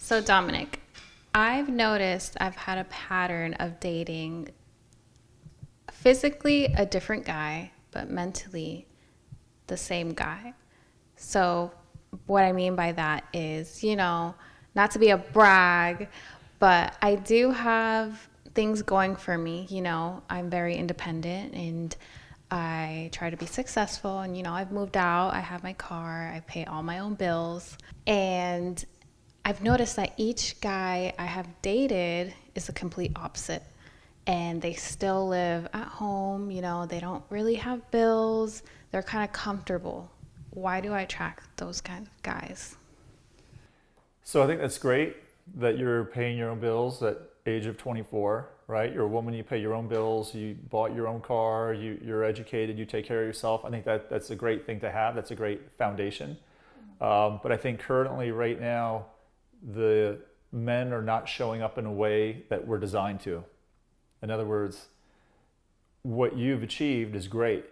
So Dominic, I've noticed I've had a pattern of dating physically a different guy, but mentally the same guy. So what I mean by that is, not to be a brag, but I do have things going for me. I'm very independent and I try to be successful. And, I've moved out, I have my car, I pay all my own bills. And I've noticed that each guy I have dated is a complete opposite. And they still live at home, they don't really have bills, they're kind of comfortable. Why do I attract those kind of guys? So I think that's great that you're paying your own bills at age of 24, right? You're a woman, you pay your own bills, you bought your own car, you're educated, you take care of yourself. I think that's a great thing to have. That's a great foundation. But I think currently right now, the men are not showing up in a way that we're designed to. In other words, what you've achieved is great.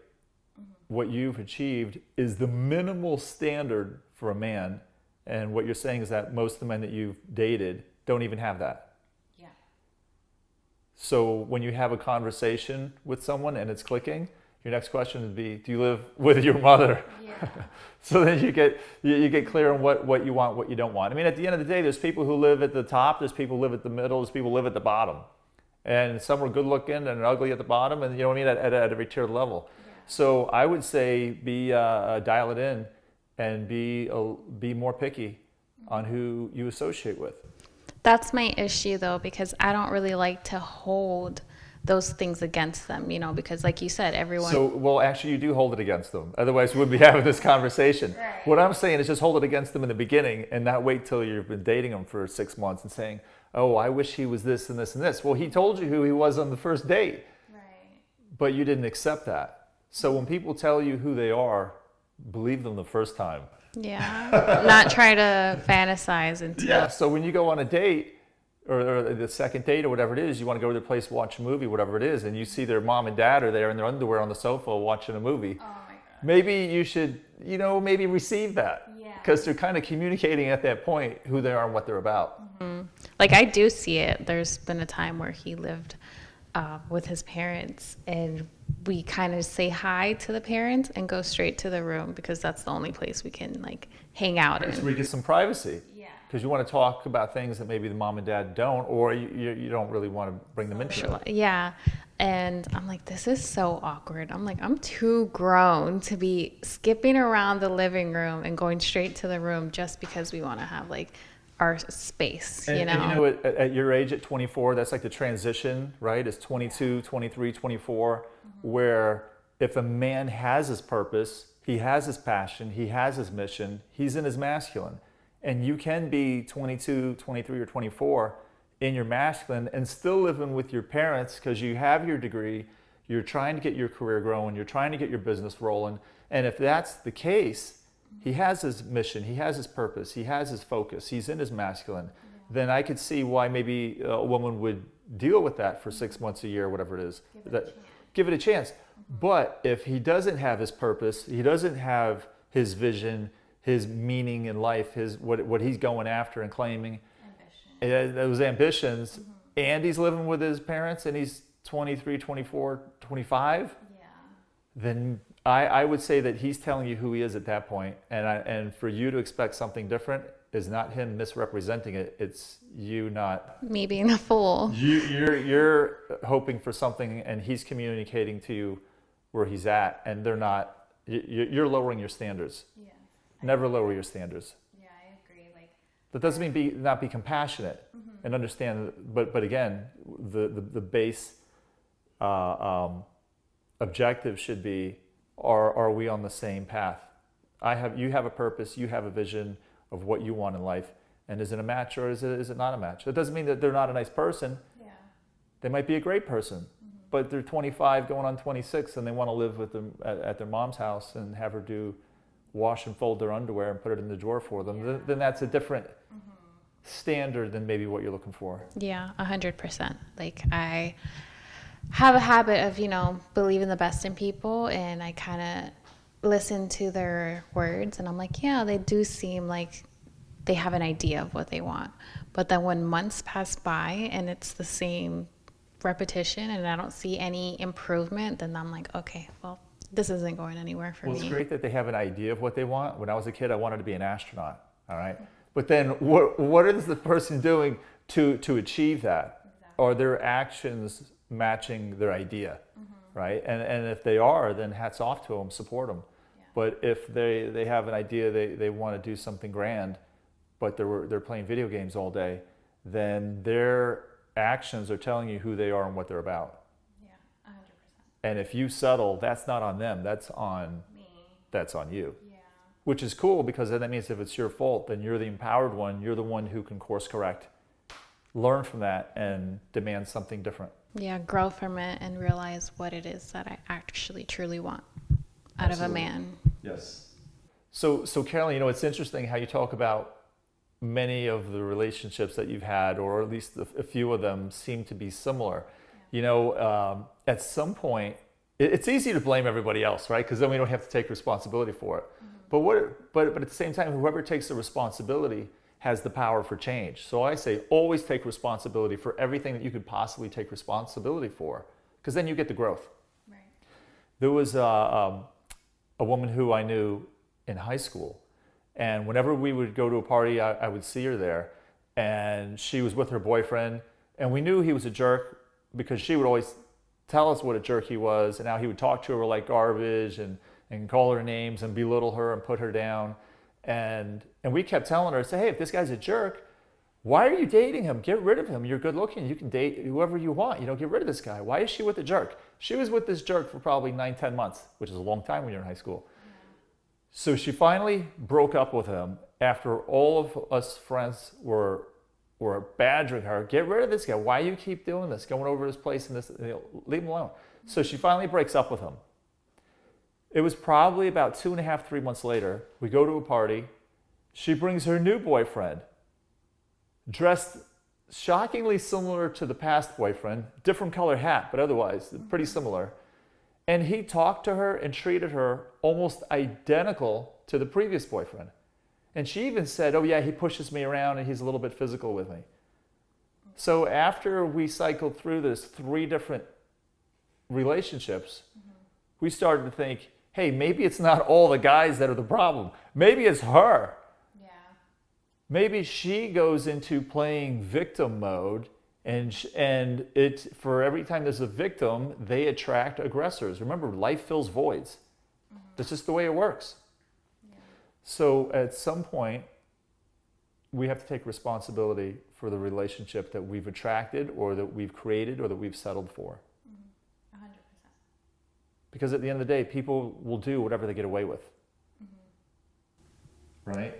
What you've achieved is the minimal standard for a man. And what you're saying is that most of the men that you've dated don't even have that. Yeah. So when you have a conversation with someone and it's clicking, your next question would be, do you live with your mother? Yeah. So then you get clear on what you want, what you don't want. I mean, at the end of the day, there's people who live at the top, there's people who live at the middle, there's people who live at the bottom. And some are good looking and ugly at the bottom, and you know what I mean, at every tier level. Yeah. So I would say dial it in and be more picky on who you associate with. That's my issue though, because I don't really like to hold those things against them, because like you said, everyone... So, well, actually you do hold it against them. Otherwise we wouldn't be having this conversation. Right. What I'm saying is just hold it against them in the beginning and not wait till you've been dating them for 6 months and saying, oh, I wish he was this and this and this. Well, he told you who he was on the first date. Right. But you didn't accept that. So when people tell you who they are, believe them the first time. Yeah. Not try to fantasize into Yeah. So when you go on a date or the second date or whatever it is, you want to go to their place, watch a movie, whatever it is, and you see their mom and dad are there in their underwear on the sofa watching a movie. Oh my God. Maybe you should, maybe receive that. Yeah. Because they're kind of communicating at that point who they are and what they're about. Mm-hmm. Like I do see it. There's been a time where he lived with his parents and we kind of say hi to the parents and go straight to the room because that's the only place we can like hang out in. So we get some privacy. Yeah. Because you want to talk about things that maybe the mom and dad don't, or you don't really want to bring them into it. Yeah. And I'm like, this is so awkward. I'm like, I'm too grown to be skipping around the living room and going straight to the room just because we want to have like our space, And at your age, at 24, that's like the transition, right? It's 22, 23, 24, where if a man has his purpose, he has his passion, he has his mission, he's in his masculine. And you can be 22, 23, or 24 in your masculine and still living with your parents because you have your degree, you're trying to get your career growing, you're trying to get your business rolling. And if that's the case, he has his mission, he has his purpose, he has his focus, he's in his masculine, then I could see why maybe a woman would deal with that for 6 months, a year, whatever it is. Give it a chance. But if he doesn't have his purpose, he doesn't have his vision, his meaning in life, his what he's going after and claiming, those ambitions, and he's living with his parents and he's 23, 24, 25, then I would say that he's telling you who he is at that point. And for you to expect something different is not him misrepresenting it. It's you not... Me being a fool. You're hoping for something and he's communicating to you where he's at, and they're not... You're lowering your standards. Yeah. Never lower your standards. Yeah, I agree. That doesn't mean not be compassionate and understand, but again, the base objective should be, are we on the same path? You have a purpose, you have a vision of what you want in life, and is it a match or is it not a match? That doesn't mean that they're not a nice person. Yeah. They might be a great person, but they're 25 going on 26 and they want to live with them at their mom's house and have her wash and fold their underwear and put it in the drawer for them. Yeah. Then that's a different standard than maybe what you're looking for. Yeah, 100%. I have a habit of, believing the best in people, and I kind of listen to their words, and I'm like, yeah, they do seem like they have an idea of what they want. But then when months pass by and it's the same repetition and I don't see any improvement, then I'm like, okay, well, this isn't going anywhere for Well, me. it's great that they have an idea of what they want. When I was a kid, I wanted to be an astronaut. All right. But then what is the person doing to achieve that? Exactly. Are their actions matching their idea? Right? And if they are, then hats off to them, support them. Yeah. But if they have an idea, they want to do something grand, but they're playing video games all day, then their actions are telling you who they are and what they're about. Yeah, 100%. And if you settle, that's not on them, that's on me. That's on you. Yeah. Which is cool, because then that means if it's your fault, then you're the empowered one, you're the one who can course correct, learn from that, and demand something different. Yeah, grow from it and realize what it is that I actually truly want out of a man. Yes. So Carolyn, it's interesting how you talk about many of the relationships that you've had, or at least a few of them seem to be similar. Yeah. At some point, it's easy to blame everybody else, right? Because then we don't have to take responsibility for it. Mm-hmm. But at the same time, whoever takes the responsibility has the power for change. So I say always take responsibility for everything that you could possibly take responsibility for, because then you get the growth. Right. There was a woman who I knew in high school, and whenever we would go to a party, I would see her there, and she was with her boyfriend, and we knew he was a jerk because she would always tell us what a jerk he was, and how he would talk to her like garbage and call her names and belittle her and put her down. And we kept telling her, say, hey, if this guy's a jerk, why are you dating him? Get rid of him. You're good looking. You can date whoever you want. Get rid of this guy. Why is she with a jerk? She was with this jerk for probably 9-10 months, which is a long time when you're in high school. Yeah. So she finally broke up with him after all of us friends were badgering her. Get rid of this guy. Why do you keep doing this? Going over his place and this, leave him alone. Mm-hmm. So she finally breaks up with him. It was probably about 2.5, 3 months later. We go to a party. She brings her new boyfriend, dressed shockingly similar to the past boyfriend, different color hat, but otherwise pretty similar. And he talked to her and treated her almost identical to the previous boyfriend. And she even said, oh yeah, he pushes me around and he's a little bit physical with me. So after we cycled through this 3 different relationships, we started to think, hey, maybe it's not all the guys that are the problem. Maybe it's her. Yeah. Maybe she goes into playing victim mode, and for every time there's a victim, they attract aggressors. Remember, life fills voids. Mm-hmm. That's just the way it works. Yeah. So at some point, we have to take responsibility for the relationship that we've attracted, or that we've created, or that we've settled for. Because at the end of the day, people will do whatever they get away with. Mm-hmm. Right?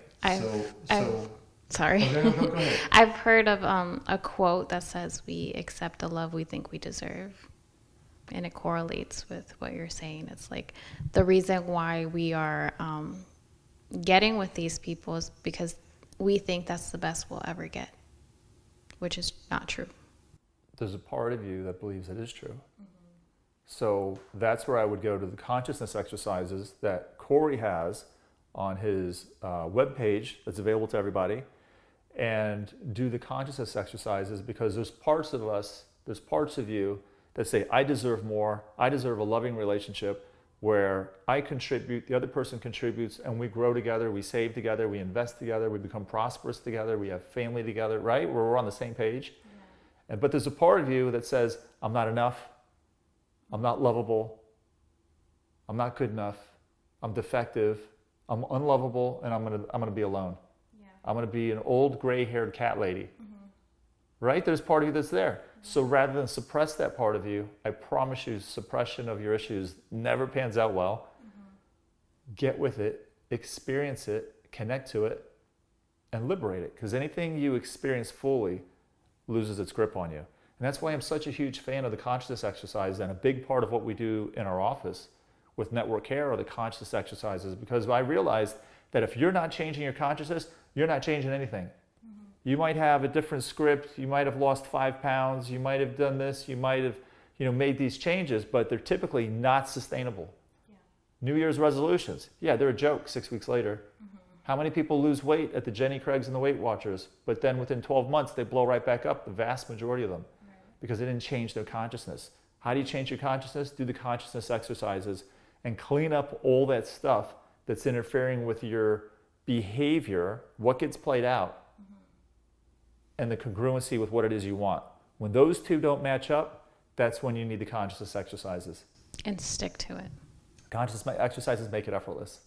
Sorry. Okay, no, go ahead. I've heard of a quote that says we accept the love we think we deserve. And it correlates with what you're saying. It's like the reason why we are getting with these people is because we think that's the best we'll ever get, which is not true. There's a part of you that believes it is true. Mm-hmm. So that's where I would go to the consciousness exercises that Corey has on his webpage that's available to everybody, and do the consciousness exercises, because there's parts of us, there's parts of you that say, I deserve more, I deserve a loving relationship where I contribute, the other person contributes, and we grow together, we save together, we invest together, we become prosperous together, we have family together, right? Where we're on the same page. Yeah. But there's a part of you that says, I'm not enough, I'm not lovable, I'm not good enough, I'm defective, I'm unlovable, and I'm gonna be alone. Yeah. I'm gonna be an old gray-haired cat lady. Mm-hmm. Right? There's part of you that's there. Mm-hmm. So rather than suppress that part of you, I promise you, suppression of your issues never pans out well. Mm-hmm. Get with it, experience it, connect to it, and liberate it. Because anything you experience fully loses its grip on you. And that's why I'm such a huge fan of the consciousness exercise, and a big part of what we do in our office with Network Care are the consciousness exercises, because I realized that if you're not changing your consciousness, you're not changing anything. Mm-hmm. You might have a different script, you might have lost 5 pounds, you might have done this, you might have made these changes, but they're typically not sustainable. Yeah. New Year's resolutions, yeah, they're a joke 6 weeks later. Mm-hmm. How many people lose weight at the Jenny Craigs and the Weight Watchers, but then within 12 months they blow right back up, the vast majority of them, because they didn't change their consciousness. How do you change your consciousness? Do the consciousness exercises and clean up all that stuff that's interfering with your behavior, what gets played out, and the congruency with what it is you want. When those two don't match up, that's when you need the consciousness exercises. And stick to it. Consciousness exercises make it effortless.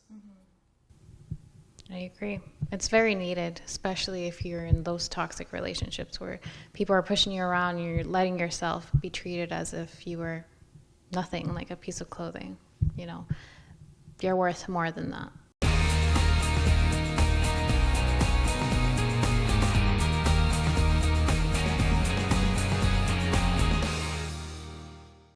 I agree. It's very needed, especially if you're in those toxic relationships where people are pushing you around, you're letting yourself be treated as if you were nothing, like a piece of clothing. You know, you're worth more than that.